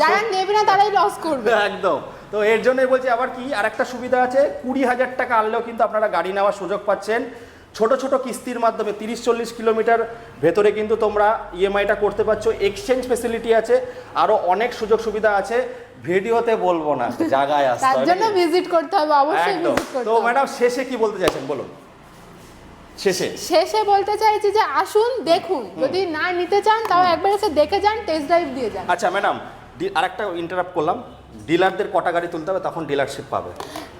যারা নেবে না তারাই লস করবে একদম। তো এর জন্যই বলছি আবার কি আরেকটা সুবিধা আছে, 20,000 টাকা আনলেও কিন্তু আপনারা গাড়ি নেওয়ার সুযোগ পাচ্ছেন ছোট ছোট কিস্তির মাধ্যমে। 30-40 কিলোমিটার ভেতরে কিন্তু তোমরা ইএমআইটা করতে পারছো। এক্সচেঞ্জ ফেসিলিটি আছে, আরো অনেক সুযোগ সুবিধা আছে, ভিডিওতে বলবো না, জায়গায় আসতে হবে, তার জন্য ভিজিট করতে হবে, অবশ্যই ভিজিট করতে তো হবে। ম্যাডাম শেষে কি বলতে চাইছেন বলুন? শেষে বলতে চাইছি যে আসুন দেখুন, যদি না নিতে চান তাও একবার এসে দেখে যান, টেস্ট ড্রাইভ দিয়ে যান। আচ্ছা ম্যাডাম, আরেকটা ইন্টারাপ্ট করলাম, ডিলারদের কটা গাড়ি তুলতে হবে তখন ডিলারশিপ পাবে?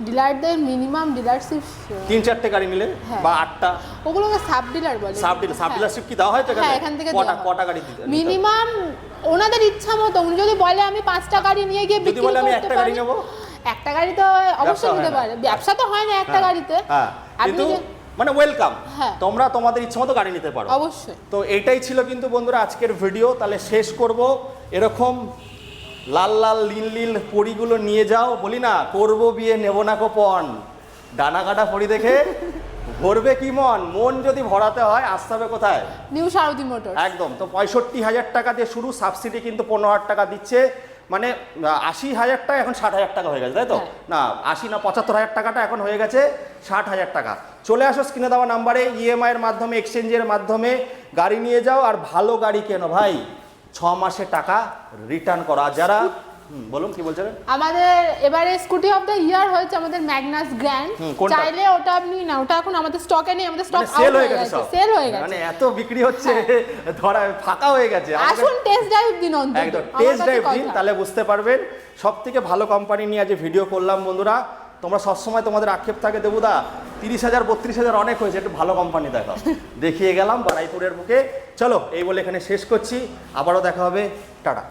ডিলারদের মিনিমাম ডিলারশিপ 3-4টে গাড়ি নিলে বা 8টা, ওগুলোকে সাব ডিলার বলে। সাব ডিলারশিপ কি দেওয়া হয় তো হ্যাঁ, এখান থেকে কটা গাড়ি দিতে মিনিমাম ওনাদের ইচ্ছা মতো। উনি যদি বলে আমি 5টা গাড়ি নিয়ে গিয়ে বিক্রি করতে পারি, আমি একটা গাড়ি নেব, একটা গাড়ি তো অবশ্যই নিতে পারে। ব্যবসা তো হয় না একটা গাড়িতে। হ্যাঁ, কিন্তু মানে ওয়েলকাম, হ্যাঁ, তোমরা তোমাদের ইচ্ছা মতো গাড়ি নিতে পারো অবশ্যই। তো এটাই ছিল কিন্তু বন্ধুরা আজকের ভিডিও। তাহলে শেষ করব, এরকম লাল লাল লীল লীল পরিগুলো নিয়ে যাও, বলি না করব বিয়ে নেব না কোপন, ডানা কাটা পরি দেখে ভরবে কি মন, মন যদি ভরাতে হয় আসতে হবে কোথায়? নিউ সারথি মোটরস। একদম। তো 65,000 টাকা দিয়ে শুরু, সাবসিডি কিন্তু 15,000 টাকা দিচ্ছে, মানে 80,000 টাকা এখন 60,000 টাকা হয়ে গেছে, তাই তো? না 80 না 75,000 টাকাটা এখন হয়ে গেছে 60,000 টাকা। চলে আসো স্ক্রিনে দেওয়া নাম্বারে, ইএমআই এর মাধ্যমে, এক্সচেঞ্জের মাধ্যমে গাড়ি নিয়ে যাও, আর ভালো গাড়ি কেনো ভাই, 6 মাসে টাকা রিটার্ন করো। আর যারা বলুন কি বলছেন? আমাদের এবারে স্কুটি অফ দ্য ইয়ার হয়েছে আমাদের ম্যাগনাস গ্র্যান্ড, চাইলে ওটা আপনি না, ওটা এখন আমাদের স্টকে নেই, আমাদের স্টক আউট হয়ে গেছে, সেল হয়ে গেছে, মানে এত বিক্রি হচ্ছে, ধরা ফাঁকা হয়ে গেছে। আসুন টেস্ট ড্রাইভ দিন, অন্তত একদম টেস্ট ড্রাইভ দিন, তাহলে বুঝতে পারবেন। সবথেকে ভালো কোম্পানি নিয়ে আজ ভিডিও করলাম বন্ধুরা। তোমরা সবসময় তোমাদের আক্ষেপ থাকে দেবুদা 30,000 32,000 অনেক হয়েছে, একটু ভালো কোম্পানি দেখাও, দেখিয়ে গেলাম বারাইপুরের বুকে। চলো এই বলে এখানে শেষ করছি, আবারও দেখা হবে, টাটা।